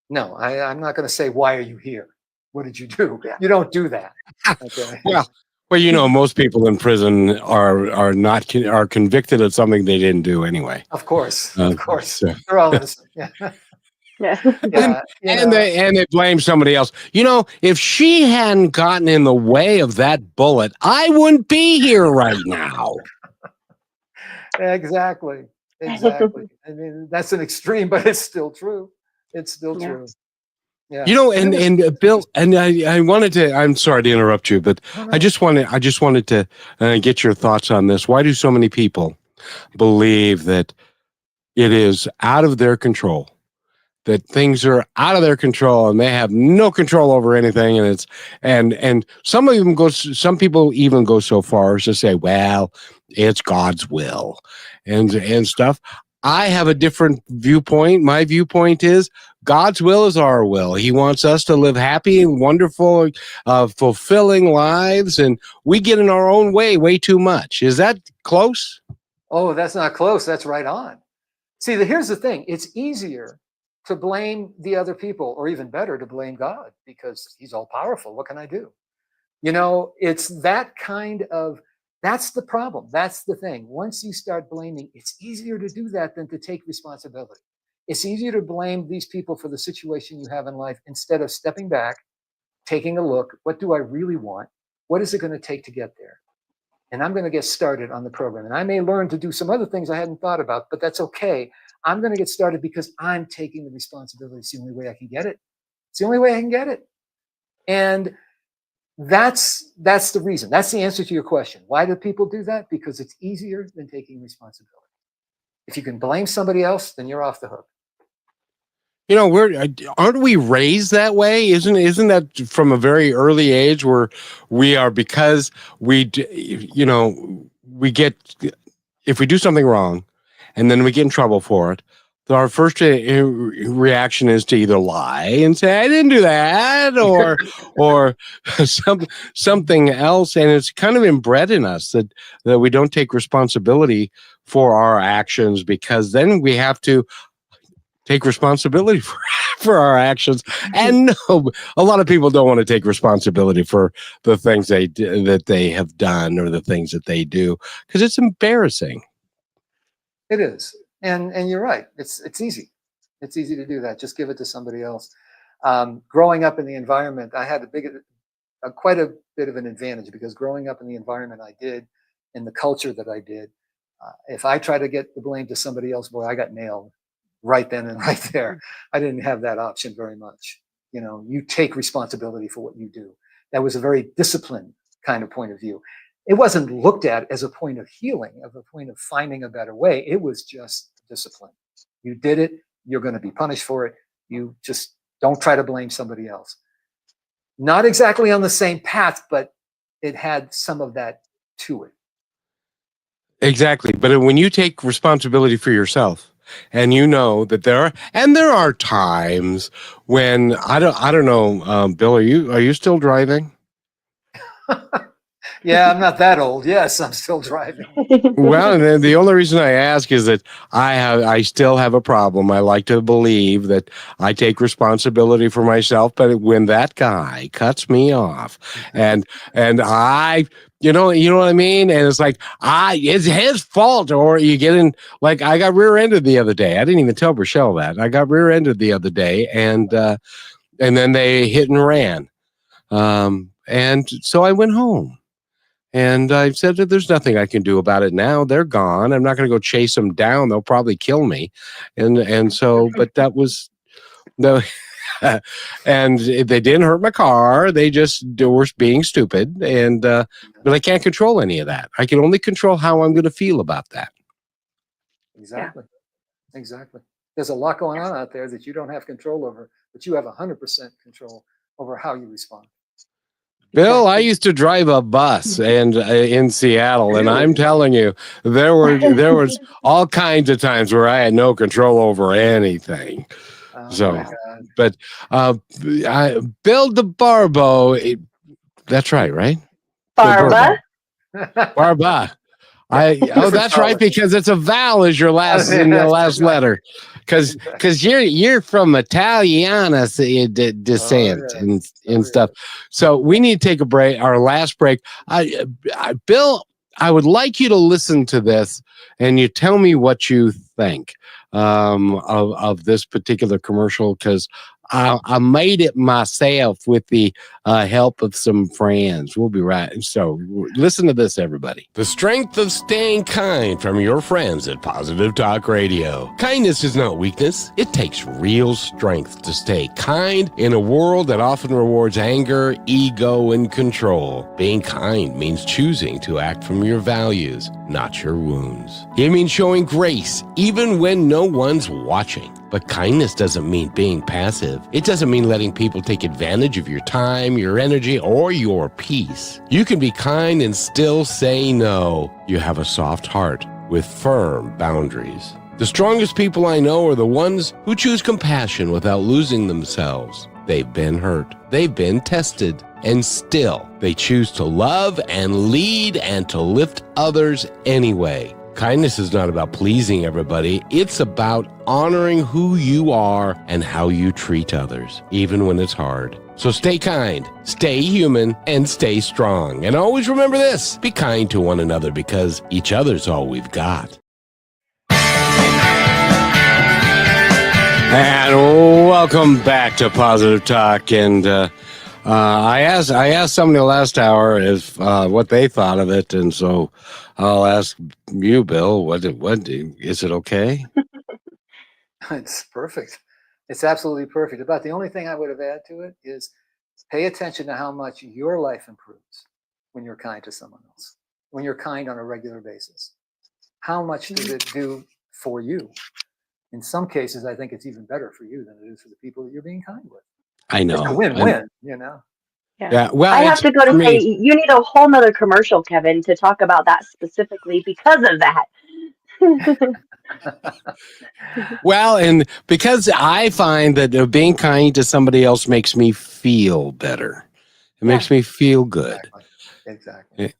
Speaker 3: no, I'm not going to say, why are you here? What did you do? Yeah. You don't do that. Okay.
Speaker 1: Well, most people in prison are convicted of something they didn't do anyway.
Speaker 3: Of course. They're all innocent. Yeah.
Speaker 2: Yeah.
Speaker 1: And they blame somebody else. If she hadn't gotten in the way of that bullet, I wouldn't be here right now.
Speaker 3: Exactly. I mean, that's an extreme, but it's still true. It's still true. Yeah.
Speaker 1: And Bill, and I wanted to. I'm sorry to interrupt you, but
Speaker 3: No.
Speaker 1: I just wanted to get your thoughts on this. Why do so many people believe that it is out of their control? That things are out of their control and they have no control over anything, and some people even go so far as to say, well, it's God's will and stuff. I have a different viewpoint. My viewpoint is God's will is our will. He wants us to live happy and wonderful, fulfilling lives, and we get in our own way too much. Is that close?
Speaker 3: Oh, that's not close. That's right on. See, here's the thing. It's easier to blame the other people, or even better, to blame God, because he's all powerful. What can I do? It's that kind of, that's the problem. That's the thing. Once you start blaming, it's easier to do that than to take responsibility. It's easier to blame these people for the situation you have in life instead of stepping back, taking a look. What do I really want? What is it going to take to get there? And I'm going to get started on the program. And I may learn to do some other things I hadn't thought about, but that's okay. I'm going to get started because I'm taking the responsibility. It's the only way I can get it. It's the only way I can get it. And that's the reason. That's the answer to your question. Why do people do that? Because it's easier than taking responsibility. If you can blame somebody else, then you're off the hook.
Speaker 1: Aren't we raised that way? Isn't that from a very early age where we are, because we get, if we do something wrong and then we get in trouble for it, our first reaction is to either lie and say, I didn't do that, or something else. And it's kind of inbred in us that we don't take responsibility for our actions, because then we have to take responsibility for our actions. And no, a lot of people don't want to take responsibility for the things that they have done or the things that they do, because it's embarrassing.
Speaker 3: It is. And you're right. It's easy. It's easy to do that. Just give it to somebody else. Growing up in the environment, I had quite a bit of an advantage, because growing up in the environment I did, in the culture that I did, if I try to get the blame to somebody else, boy, I got nailed right then and right there. I didn't have that option very much. You take responsibility for what you do. That was a very disciplined kind of point of view. It wasn't looked at as a point of healing, of a point of finding a better way. It was just discipline. You did it, you're going to be punished for it. You just don't try to blame somebody else. Not exactly on the same path, but it had some of that to it.
Speaker 1: Exactly. But when you take responsibility for yourself, and you know that there are times when I don't know, Bill, are you still driving?
Speaker 3: Yeah, I'm not that old. Yes, I'm still driving.
Speaker 1: Well, and the only reason I ask is that I still have a problem. I like to believe that I take responsibility for myself, but when that guy cuts me off, and I, you know what I mean, and it's like it's his fault, or you get in, like I got rear-ended the other day. I didn't even tell Rochelle that I got rear-ended the other day, and then they hit and ran, and so I went home. And I said that there's nothing I can do about it now. They're gone. I'm not going to go chase them down. They'll probably kill me. And so, but that was no. And they didn't hurt my car. They just were being stupid. And, but I can't control any of that. I can only control how I'm going to feel about that.
Speaker 3: Exactly. Exactly. There's a lot going on out there that you don't have control over, but you have 100% control over how you respond.
Speaker 1: Bill, I used to drive a bus and in Seattle, and I'm
Speaker 3: Really?
Speaker 1: telling you, there was all kinds of times where I had no control over anything.
Speaker 3: Oh
Speaker 1: So,
Speaker 3: my God.
Speaker 1: but Bill DeBarbo, that's right? Bill
Speaker 2: Barba.
Speaker 1: Barba. That's right,
Speaker 3: color.
Speaker 1: because it's a vowel as your last in the last
Speaker 3: Right.
Speaker 1: letter. Because you're from Italiana descent
Speaker 3: Oh,
Speaker 1: and
Speaker 3: yes. Oh,
Speaker 1: stuff.
Speaker 3: yes.
Speaker 1: So we need to take a break. Our last break. Bill, I would like you to listen to this, and you tell me what you think of this particular commercial, because I made it myself with the help of some friends. We'll be right. So listen to this, everybody. The strength of staying kind from your friends at Positive Talk Radio. Kindness is not weakness. It takes real strength to stay kind in a world that often rewards anger, ego, and control. Being kind means choosing to act from your values, not your wounds. It means showing grace even when no one's watching. But kindness doesn't mean being passive. It doesn't mean letting people take advantage of your time, your energy, or your peace. You can be kind and still say no. You have a soft heart with firm boundaries. The strongest people I know are the ones who choose compassion without losing themselves. They've been hurt. They've been tested. And still, they choose to love and lead and to lift others anyway. Kindness is not about pleasing everybody. It's about honoring who you are and how you treat others, even when it's hard. So stay kind, stay human, and stay strong. And always remember this: be kind to one another, because each other's all we've got. And welcome back to Positive Talk. And I asked somebody last hour if what they thought of it, and so I'll ask you, Bill. What is it okay?
Speaker 3: It's perfect. It's absolutely perfect. About the only thing I would have added to it is pay attention to how much your life improves when you're kind to someone else, when you're kind on a regular basis. How much does it do for you? In some cases, I think it's even better for you than it is for the people that you're being kind with.
Speaker 1: I know.
Speaker 3: It's a win-win, you know?
Speaker 1: Yeah. Well,
Speaker 2: I have to go to say, you need a whole nother commercial, Kevin, to talk about that specifically because of that.
Speaker 1: Well, and because I find that being kind to somebody else makes me feel better. It makes me feel good.
Speaker 3: Exactly.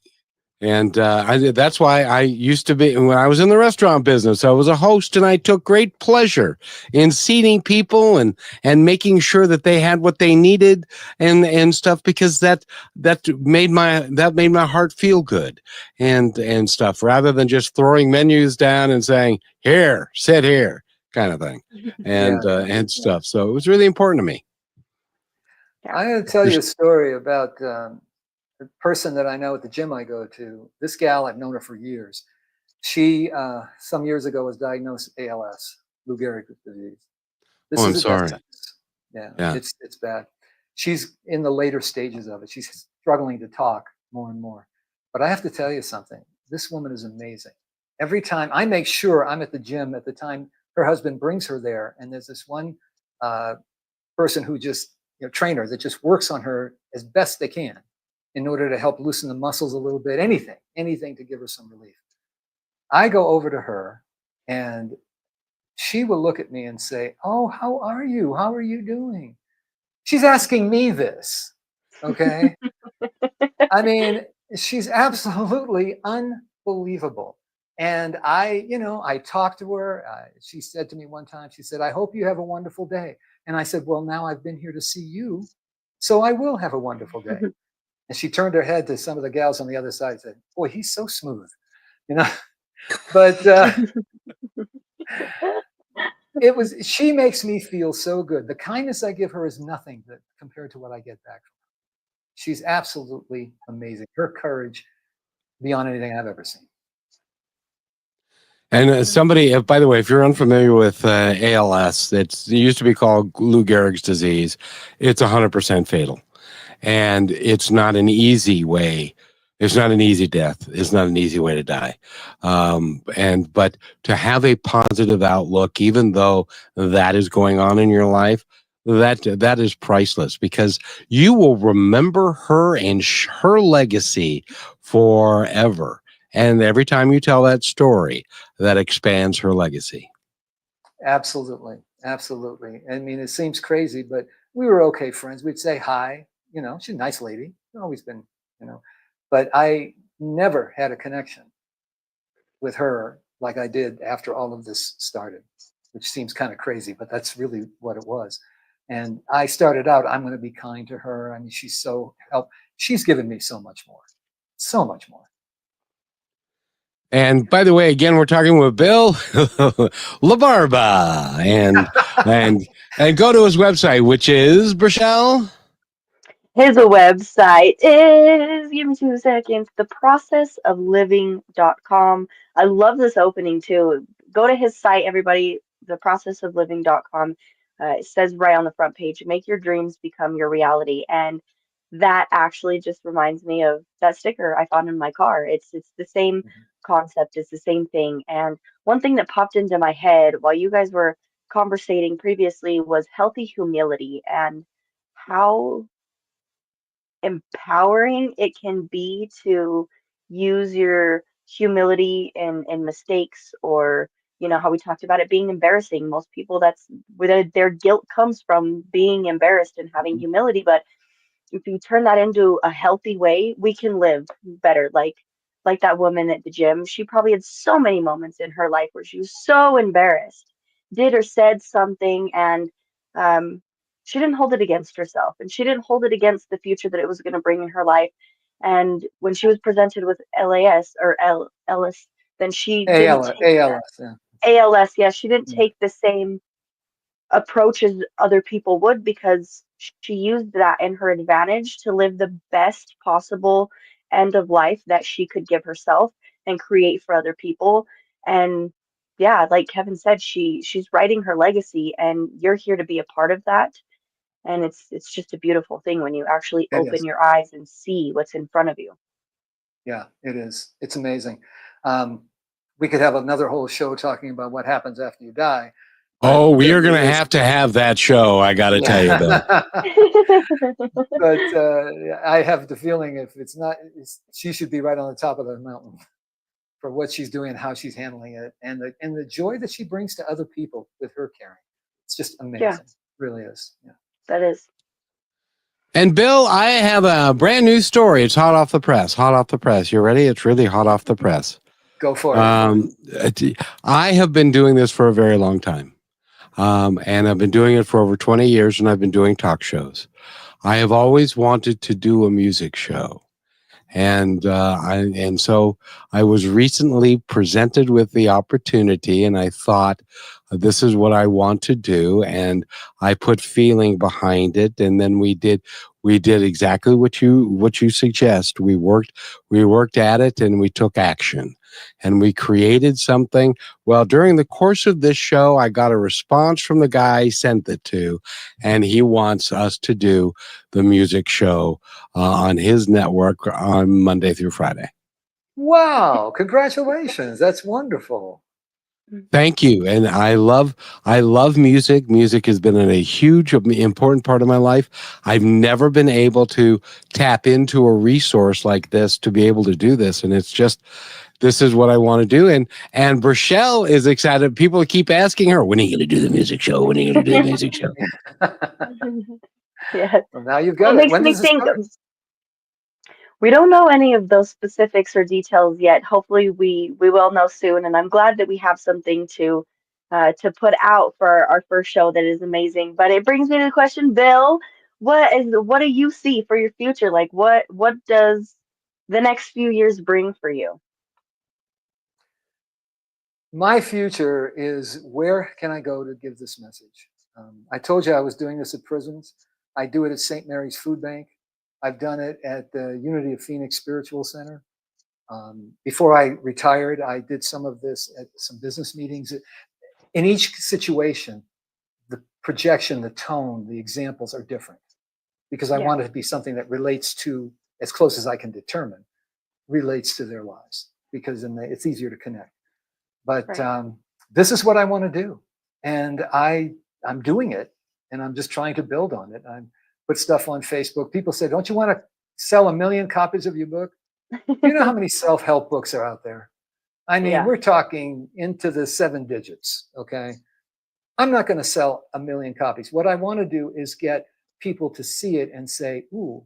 Speaker 1: And that's why I used to be, when I was in the restaurant business, I was a host, and I took great pleasure in seating people and making sure that they had what they needed and stuff, because that made my heart feel good and stuff, rather than just throwing menus down and saying, "Here, sit here," kind of thing, and stuff. So it was really important to me.
Speaker 3: I'm going to tell you a story about the person that I know at the gym I go to. This gal, I've known her for years. She, some years ago, was diagnosed with ALS, Lou Gehrig's disease. This
Speaker 1: I'm sorry.
Speaker 3: Yeah, it's bad. She's in the later stages of it. She's struggling to talk more and more. But I have to tell you something. This woman is amazing. Every time I make sure I'm at the gym at the time her husband brings her there, and there's this one person who just, trainer that just works on her as best they can in order to help loosen the muscles a little bit, anything to give her some relief. I go over to her, and she will look at me and say, "Oh, how are you? How are you doing?" She's asking me this, okay? I mean, she's absolutely unbelievable. And I talked to her. She said to me one time, she said, "I hope you have a wonderful day." And I said, "Well, now I've been here to see you, so I will have a wonderful day." And she turned her head to some of the gals on the other side and said, "Boy, he's so smooth," But she makes me feel so good. The kindness I give her is nothing compared to what I get back from her. She's absolutely amazing. Her courage beyond anything I've ever seen.
Speaker 1: And somebody, by the way, if you're unfamiliar with ALS, it used to be called Lou Gehrig's disease. It's 100% fatal. And it's not an easy way. It's not an easy death. It's not an easy way to die. But to have a positive outlook, even though that is going on in your life, that is priceless, because you will remember her and her legacy forever. And every time you tell that story, that expands her legacy.
Speaker 3: Absolutely. Absolutely. I mean, it seems crazy, but we were okay friends. We'd say hi. She's a nice lady. Always been, but I never had a connection with her like I did after all of this started, which seems kind of crazy, but that's really what it was. And I started out, I'm going to be kind to her. I mean, she's given me so much more, so much more.
Speaker 1: And by the way, again, we're talking with Bill DeBarba, and go to his website, which is, Brishelle?
Speaker 2: His website is, give me 2 seconds, theprocessofliving.com. I love this opening too. Go to his site, everybody, theprocessofliving.com. It says right on the front page, make your dreams become your reality. And that actually just reminds me of that sticker I found in my car. It's the same concept, it's the same thing. And one thing that popped into my head while you guys were conversating previously was healthy humility, and how empowering it can be to use your humility in mistakes, or how we talked about it being embarrassing. Most people, that's where their guilt comes from, being embarrassed and having humility. But if you turn that into a healthy way, we can live better. Like that woman at the gym, she probably had so many moments in her life where she was so embarrassed, did or said something, and um, she didn't hold it against herself, and she didn't hold it against the future that it was going to bring in her life. And when she was presented with LAS or LS, then she didn't take that.
Speaker 3: ALS, yeah.
Speaker 2: ALS, yeah, she didn't take the same approach as other people would, because she used that in her advantage to live the best possible end of life that she could give herself and create for other people. And yeah, like Kevin said, she's writing her legacy, and you're here to be a part of that. And it's just a beautiful thing when you actually
Speaker 3: It
Speaker 2: open
Speaker 3: is.
Speaker 2: your eyes and see what's in front of you.
Speaker 3: Yeah, it is. It's amazing. We could have another whole show talking about what happens after you die.
Speaker 1: Oh, we are going to have that show, I got to tell you, Bill.
Speaker 3: But I have the feeling if it's not, she should be right on the top of the mountain for what she's doing and how she's handling it, and the joy that she brings to other people with her caring. It's just amazing.
Speaker 2: Yeah.
Speaker 3: It really is. Yeah.
Speaker 2: That is.
Speaker 1: And Bill, I have a brand new story. It's hot off the press. Hot off the press. You ready? It's really hot off the press.
Speaker 3: Go for it.
Speaker 1: I have been doing this for a very long time. And I've been doing it for over 20 years, and I've been doing talk shows. I have always wanted to do a music show. And so I was recently presented with the opportunity, and I thought, this is what I want to do. And I put feeling behind it. And then we did exactly what you suggest. We worked at it, and we took action, and we created something. Well, during the course of this show, I got a response from the guy I sent it to, and he wants us to do the music show on his network on Monday through Friday.
Speaker 3: Wow! Congratulations. That's wonderful.
Speaker 1: Thank you. And I love music. Music has been a huge, important part of my life. I've never been able to tap into a resource like this to be able to do this. And it's just, this is what I want to do. And Brishelle is excited. People keep asking her, when are you going to do the music show? When are you going to do the music show?
Speaker 2: Yeah.
Speaker 3: Well, now you've got
Speaker 2: It
Speaker 3: it. When
Speaker 2: makes
Speaker 3: does
Speaker 2: me
Speaker 3: it
Speaker 2: think.
Speaker 3: start?
Speaker 2: We don't know any of those specifics or details yet. Hopefully we will know soon, and I'm glad that we have something to put out for our first show that is amazing. But it brings me to the question, Bill, what do you see for your future? Like what does the next few years bring for you?
Speaker 3: My future is, where can I go to give this message? I told you I was doing this at prisons. I do it at St. Mary's Food Bank. I've done it at the Unity of Phoenix Spiritual Center. Before I retired, I did some of this at some business meetings. In each situation, the projection, the tone, the examples are different because I want it to be something that relates to, as close as I can determine, relates to their lives, because then it's easier to connect. But this is what I want to do, and I'm doing it, and I'm just trying to build on it. I put stuff on Facebook. People say, "Don't you want to sell 1 million copies of your book?" You know how many self-help books are out there? I mean, we're talking into the 7 digits. Okay, I'm not going to sell 1 million copies. What I want to do is get people to see it and say, "Ooh,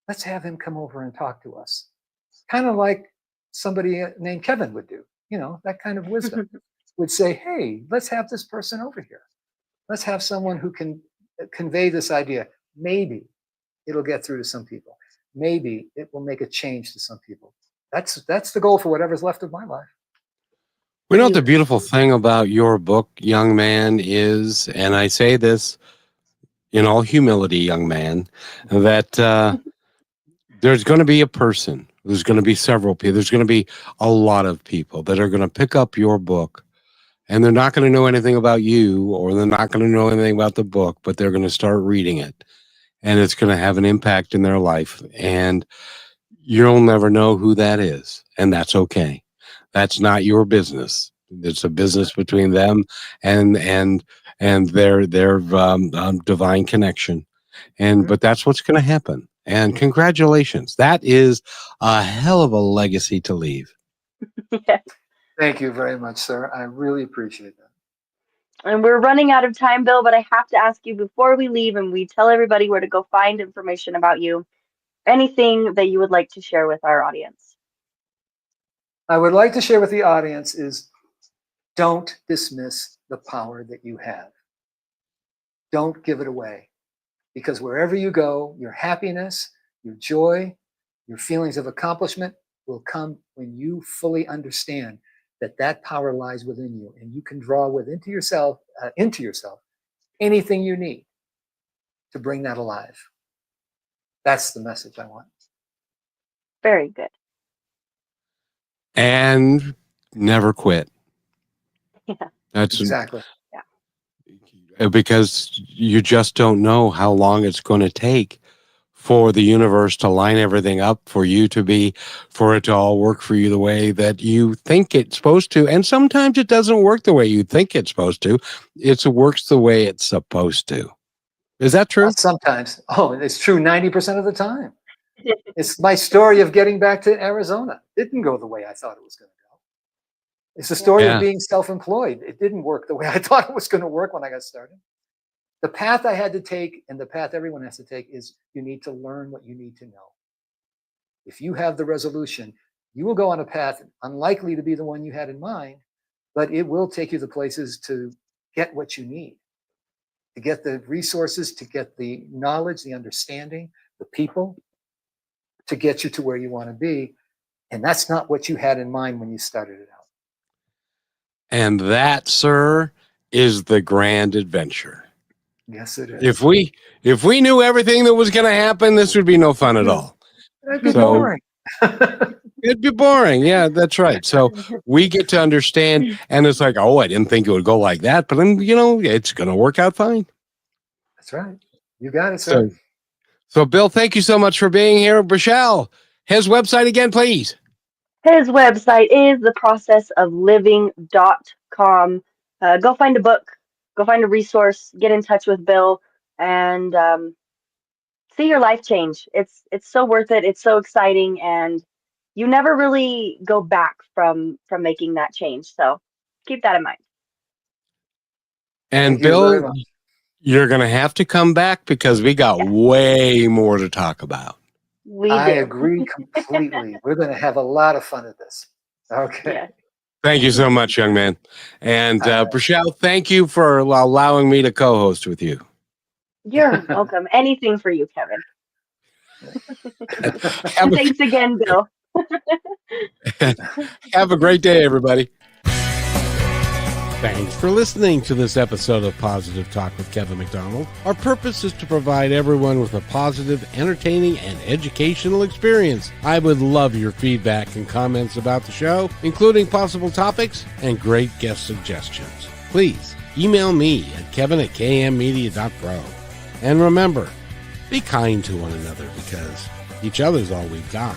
Speaker 3: let's have him come over and talk to us." Kind of like somebody named Kevin would do. You know, that kind of wisdom would say, "Hey, let's have this person over here. Let's have someone who can convey this idea. Maybe it'll get through to some people. Maybe it will make a change to some people." That's the goal for whatever's left of my life.
Speaker 1: We know what the beautiful thing about your book, young man, is, and I say this in all humility, young man, that there's going to be a person, there's going to be several people, there's going to be a lot of people that are going to pick up your book, and they're not going to know anything about you, or they're not going to know anything about the book, but they're going to start reading it, and it's going to have an impact in their life, and you'll never know who that is, and that's okay. That's not your business. It's a business between them and their divine connection, but that's what's going to happen. And congratulations. That is a hell of a legacy to leave.
Speaker 3: Thank you very much, sir. I really appreciate that.
Speaker 2: And we're running out of time, Bill, but I have to ask you before we leave and we tell everybody where to go find information about you, anything that you would like to share with our audience.
Speaker 3: I would like to share with the audience is don't dismiss the power that you have. Don't give it away. Because wherever you go, your happiness, your joy, your feelings of accomplishment will come when you fully understand that that power lies within you, and you can draw into yourself anything you need to bring that alive. That's the message I want.
Speaker 2: Very good.
Speaker 1: And never quit.
Speaker 2: Yeah.
Speaker 1: That's
Speaker 3: exactly.
Speaker 1: Because you just don't know how long it's going to take for the universe to line everything up for you for it to all work for you the way that you think it's supposed to. And sometimes it doesn't work the way you think it's supposed to. It works the way it's supposed to. Is that true?
Speaker 3: Not sometimes. Oh, it's true 90% of the time. It's my story of getting back to Arizona. It didn't go the way I thought it was going to go. It's the story of being self-employed. It didn't work the way I thought it was going to work when I got started. The path I had to take, and the path everyone has to take, is you need to learn what you need to know. If you have the resolution, you will go on a path unlikely to be the one you had in mind, but it will take you to places to get what you need, to get the resources, to get the knowledge, the understanding, the people, to get you to where you want to be. And that's not what you had in mind when you started it out.
Speaker 1: And that, sir, is the grand adventure.
Speaker 3: Yes, it is.
Speaker 1: If we knew everything that was going to happen, this would be no fun at all.
Speaker 3: It'd be boring.
Speaker 1: It'd be boring. Yeah, that's right. So we get to understand, and it's like, oh, I didn't think it would go like that, but then, it's going to work out fine.
Speaker 3: That's right. You got it, sir.
Speaker 1: So Bill, thank you so much for being here. Rochelle, his website again, please.
Speaker 2: His website is theprocessofliving.com. Go find a book, go find a resource, get in touch with Bill, and see your life change. It's so worth it. It's so exciting, and you never really go back from making that change. So keep that in mind.
Speaker 1: And Bill, you're going to have to come back because we got way more to talk about.
Speaker 3: I agree completely. We're going to have a lot of fun at this. Okay.
Speaker 2: Yeah.
Speaker 1: Thank you so much, young man. And Rochelle, thank you for allowing me to co-host with you.
Speaker 2: You're welcome. Anything for you, Kevin. And thanks again, Bill.
Speaker 1: Have a great day, everybody. Thanks for listening to this episode of Positive Talk with Kevin McDonald. Our purpose is to provide everyone with a positive, entertaining, and educational experience. I would love your feedback and comments about the show, including possible topics and great guest suggestions. Please email me at kevin@kmmedia.pro. And remember, be kind to one another because each other's all we've got.